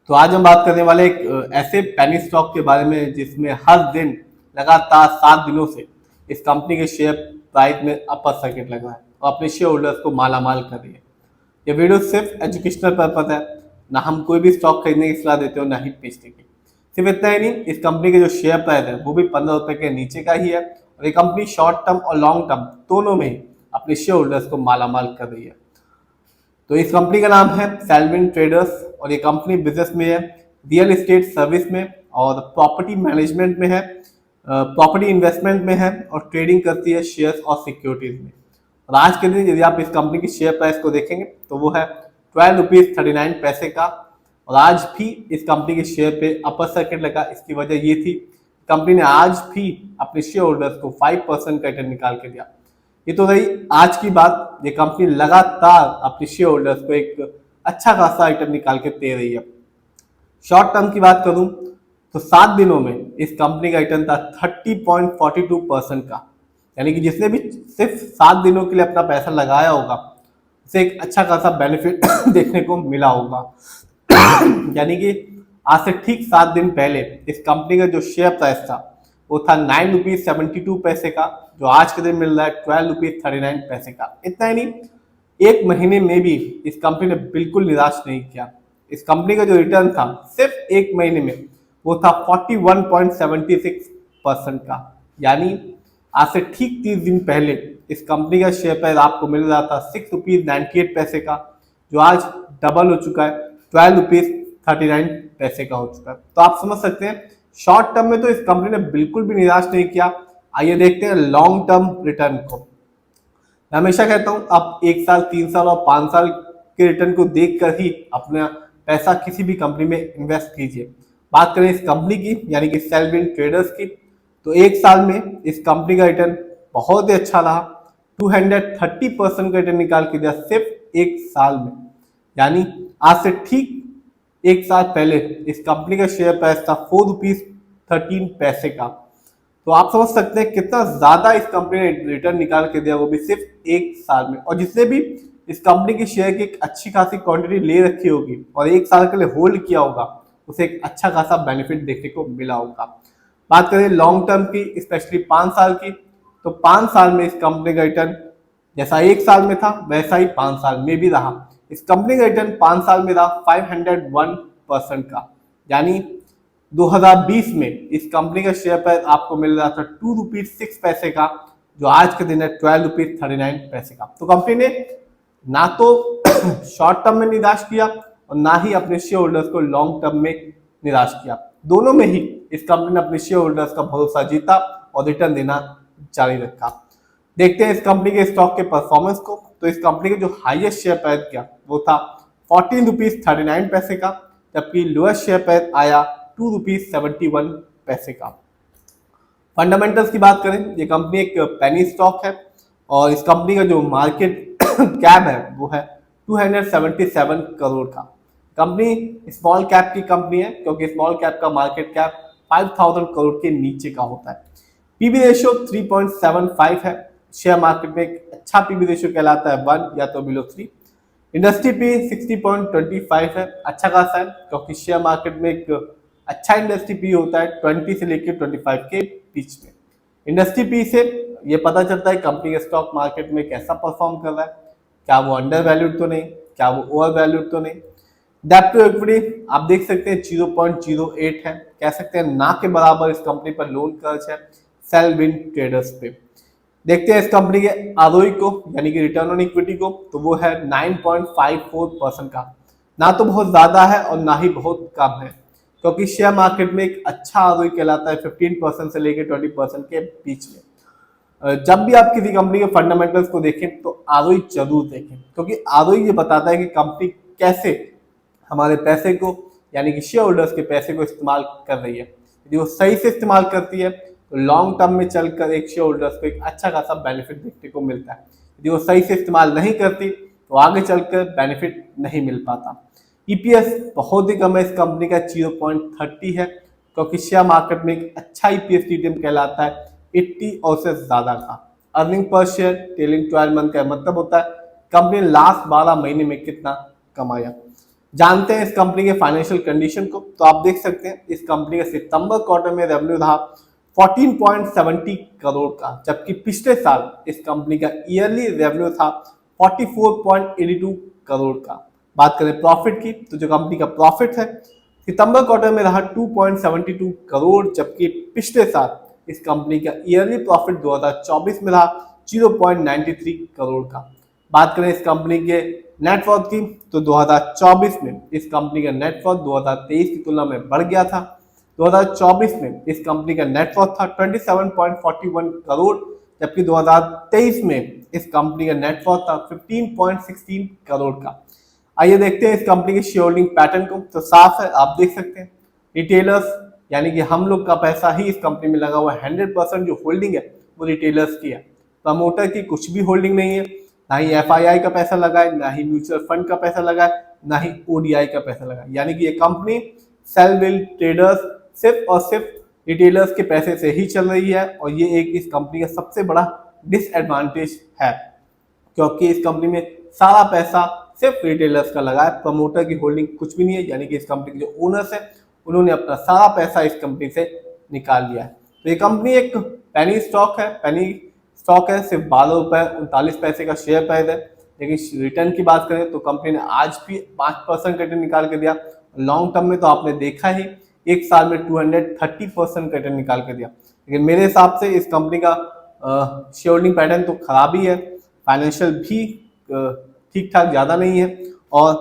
तो आज हम बात करने वाले एक ऐसे पेनी स्टॉक के बारे में जिसमें हर दिन लगातार 7 दिनों से इस कंपनी के शेयर प्राइस में अपर सर्किट लगा है और अपने शेयर होल्डर्स को माला माल कर रही है। ये वीडियो सिर्फ एजुकेशनल पर्पज है, ना हम कोई भी स्टॉक खरीदने की सलाह देते हो ना ही बेचने की। सिर्फ इतना ही नहीं, इस कंपनी के जो शेयर प्राइस है वो भी 15 रुपए के नीचे का ही है और ये कंपनी शॉर्ट टर्म और लॉन्ग टर्म दोनों में ही अपने शेयर होल्डर्स को माला माल कर रही है। तो इस कंपनी का नाम है सेल्विन ट्रेडर्स और ये कंपनी बिजनेस में है, रियल एस्टेट सर्विस में और प्रॉपर्टी मैनेजमेंट में है, प्रॉपर्टी इन्वेस्टमेंट में है और ट्रेडिंग करती है शेयर्स और सिक्योरिटीज में। और आज के दिन यदि आप इस कंपनी की शेयर प्राइस को देखेंगे तो वो है 12 रुपीज 39 पैसे का। और आज भी इस कंपनी के शेयर पे अपर सर्किट लगा। इसकी वजह ये थी कंपनी ने आज भी अपने शेयर होल्डर्स को 5% का रिटर्न निकाल के दिया। ये तो रही आज की बात। ये कंपनी लगातार अपने शेयर होल्डर्स को एक अच्छा खासा रिटर्न निकाल के दे रही है। शॉर्ट टर्म की बात करूं तो 7 दिनों में इस कंपनी का रिटर्न था 30.42% का, यानी कि जिसने भी सिर्फ 7 दिनों के लिए अपना पैसा लगाया होगा उसे एक अच्छा खासा बेनिफिट देखने को मिला होगा। यानी कि आज से ठीक 7 दिन पहले इस कंपनी का जो शेयर प्राइस था वो था 9 रुपीज 72 पैसे का, जो आज के दिन मिल रहा है 12 रुपीज 39 पैसे का। इतना ही नहीं, एक महीने में भी इस कंपनी ने बिल्कुल निराश नहीं किया। इस कंपनी का जो रिटर्न था सिर्फ एक महीने में वो था 41.76% का, यानी आज से ठीक 30 दिन पहले इस कंपनी का शेयर प्राइस आपको मिल रहा था 6 रुपीज 98 पैसे का, जो आज डबल हो चुका है, 12 रुपीज 39 पैसे का हो चुका है। तो आप समझ सकते हैं शॉर्ट टर्म में तो इस कंपनी ने बिल्कुल भी निराश नहीं किया। आइए देखते हैं लॉन्ग टर्म रिटर्न को। मैं हमेशा कहता हूं आप 1 साल 3 साल और 5 साल के रिटर्न को देखकर ही अपना पैसा किसी भी कंपनी में इन्वेस्ट कीजिए। बात करें इस कंपनी की यानी कि सेल्विन ट्रेडर्स की, तो 1 साल में इस कंपनी का रिटर्न बहुत ही अच्छा रहा। 230% का रिटर्न निकाल के दिया सिर्फ 1 साल में। यानी आज से ठीक 1 साल पहले इस कंपनी का शेयर प्राइस था 4 रुपीज 13 पैसे का। तो आप समझ सकते हैं कितना ज्यादा इस कंपनी ने रिटर्न निकाल के दिया, वो भी सिर्फ 1 साल में। और जिसने भी इस कंपनी की शेयर की एक अच्छी खासी क्वांटिटी ले रखी होगी और 1 साल के लिए होल्ड किया होगा उसे एक अच्छा खासा बेनिफिट देखने को मिला होगा। बात करें लॉन्ग टर्म की, स्पेशली 5 साल की, तो 5 साल में इस कंपनी का रिटर्न जैसा 1 साल में था वैसा ही 5 साल में भी रहा। इस कंपनी का रिटर्न 5 साल में रहा 501% का, यानी 2020 में इस कंपनी का शेयर प्राइस आपको मिल रहा था 2 रुपीज 6 पैसे का, जो आज के दिन है 12 रुपीज 39 पैसे का। तो कंपनी ने ना तो शॉर्ट टर्म में निराश किया और ना ही अपने शेयर होल्डर्स को लॉन्ग टर्म में निराश किया। दोनों में ही इस कंपनी ने अपने शेयर होल्डर्स का भरोसा जीता और रिटर्न देना जारी रखा। देखते हैं इस कंपनी के स्टॉक के परफॉर्मेंस को। तो इस कंपनी के जो हाईएस्ट शेयर प्राइस क्या वो था 14 रुपीज 39 पैसे का, जबकि लोएस्ट शेयर प्राइस आया 2 रुपीज 71 पैसे का। फंडामेंटल्स की बात करें, ये कंपनी एक पेनी स्टॉक है और इस कंपनी का जो मार्केट कैप है वो है 277 करोड़ का। कंपनी स्मॉल कैप की कंपनी है क्योंकि स्मॉल कैप का मार्केट कैप 5000 करोड़ के नीचे का होता है। पीबी रेशियो 3.75 है। शेयर मार्केट में एक अच्छा पीबी रेशियो कहलाता है 1 या तो बिलो 3। इंडस्ट्री पी 60.25 है, अच्छा खासा है क्योंकि शेयर मार्केट में एक अच्छा इंडस्ट्री पी होता है 20 से लेकर 25 के बीच में। इंडस्ट्री पी से ये पता चलता है कंपनी के स्टॉक मार्केट में कैसा परफॉर्म कर रहा है, क्या वो अंडर वैल्यूड तो नहीं, क्या वो ओवर वैल्यूड तो नहीं। डेब्ट टू इक्विटी आप देख सकते हैं 0.08 है, कह सकते हैं ना के बराबर इस कंपनी पर लोन कर्ज है सेल्विन ट्रेडर्स पे। देखते हैं इस कंपनी के आरओई को यानी कि रिटर्न ऑन इक्विटी को, तो वो है 9.54% का। ना तो बहुत ज्यादा है और ना ही बहुत कम है, क्योंकि शेयर मार्केट में एक अच्छा आरओई कहलाता है 15% से लेकर 20% के बीच में। जब भी आप किसी कंपनी के फंडामेंटल्स को देखें तो आरओई जरूर देखें, क्योंकि आरओई ये बताता है कि कंपनी कैसे हमारे पैसे को यानी कि शेयर होल्डर्स के पैसे को इस्तेमाल कर रही है। यदि वो सही से इस्तेमाल करती है तो लॉन्ग टर्म में चलकर एक शेयर होल्डर्स को एक अच्छा खासा बेनिफिट देखने को मिलता है। यदि वो सही से इस्तेमाल नहीं करती तो आगे चलकर बेनिफिट नहीं मिल पाता। ईपीएस बहुत ही कम है इस कंपनी का 0.30 है, क्योंकि शेयर मार्केट में एक अच्छा ईपीएस टीटीएम कहलाता है 80 और से ज्यादा का। Earning per share trailing 12 month का मतलब होता है कंपनी लास्ट 12 महीने में कितना कमाया। जानते हैं इस कंपनी के फाइनेंशियल कंडीशन को। तो आप देख सकते हैं इस कंपनी का सितंबर क्वार्टर में रेवेन्यू रहा 14.70 करोड़ का, जबकि पिछले साल इस कंपनी का ईयरली रेवेन्यू था 44.82 करोड़ का। बात करें प्रॉफिट की, तो जो कंपनी का प्रॉफिट है सितंबर क्वार्टर में रहा 2.72 करोड़, जबकि पिछले साल इस कंपनी का ईयरली प्रॉफिट 2024 में रहा 0.93 करोड़ का। बात करें इस कंपनी के नेटवर्थ की, तो 2024 में इस कंपनी का नेटवर्थ 2023 की तुलना में बढ़ गया था। 2024 में इस कंपनी का नेटवर्थ था 27.41 करोड़, जबकि 2023 में इस कंपनी का नेटवर्थ था 15.16 करोड़ का। आइए देखते हैं इस कंपनी के शेयर होल्डिंग पैटर्न को। तो साफ है, आप देख सकते हैं रिटेलर्स यानी कि हम लोग का पैसा ही इस कंपनी में लगा हुआ है। 100% जो होल्डिंग है वो रिटेलर्स की है, प्रमोटर की कुछ भी होल्डिंग नहीं है। ना ही एफआईआई का पैसा लगा है, ना ही म्यूचुअल फंड का पैसा लगा है, ना ही ओडीआई का पैसा लगा है। यानी कि ये कंपनी सेल विल ट्रेडर्स सिर्फ और सिर्फ रिटेलर्स के पैसे से ही चल रही है, और ये एक इस कंपनी का सबसे बड़ा डिसएडवांटेज है, क्योंकि इस कंपनी में सारा पैसा सिर्फ रिटेलर्स का लगा है, प्रमोटर की होल्डिंग कुछ भी नहीं है। यानी कि इस कंपनी के जो ओनर्स है उन्होंने अपना सारा पैसा इस कंपनी से निकाल लिया है। तो ये कंपनी एक पेनी स्टॉक है, सिर्फ 12 रुपए 39 पैसे का शेयर प्राइस है। लेकिन रिटर्न की बात करें तो कंपनी ने आज भी 5% रिटर्न निकाल के दिया। लॉन्ग टर्म में तो आपने देखा ही, एक साल में 230% रिटर्न निकाल के दिया। लेकिन मेरे हिसाब से इस कंपनी का शेयर होल्डिंग पैटर्न तो खराब ही है, फाइनेंशियल भी ठीक ठाक ज़्यादा नहीं है, और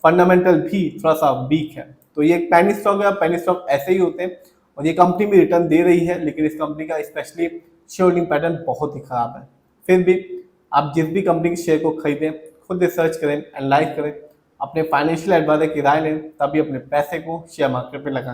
फंडामेंटल भी थोड़ा सा वीक है। तो ये एक पेनी स्टॉक है, पेनी स्टॉक ऐसे ही होते हैं, और ये कंपनी भी रिटर्न दे रही है, लेकिन इस कंपनी का स्पेशली शेयर होल्डिंग पैटर्न बहुत ही खराब है। फिर भी आप जिस भी कंपनी के शेयर को खरीदें खुद रिसर्च करें, एनालाइज करें, अपने फाइनेंशियल एडवाइजर की राय लें, तभी अपने पैसे को शेयर मार्केट में लगाएं।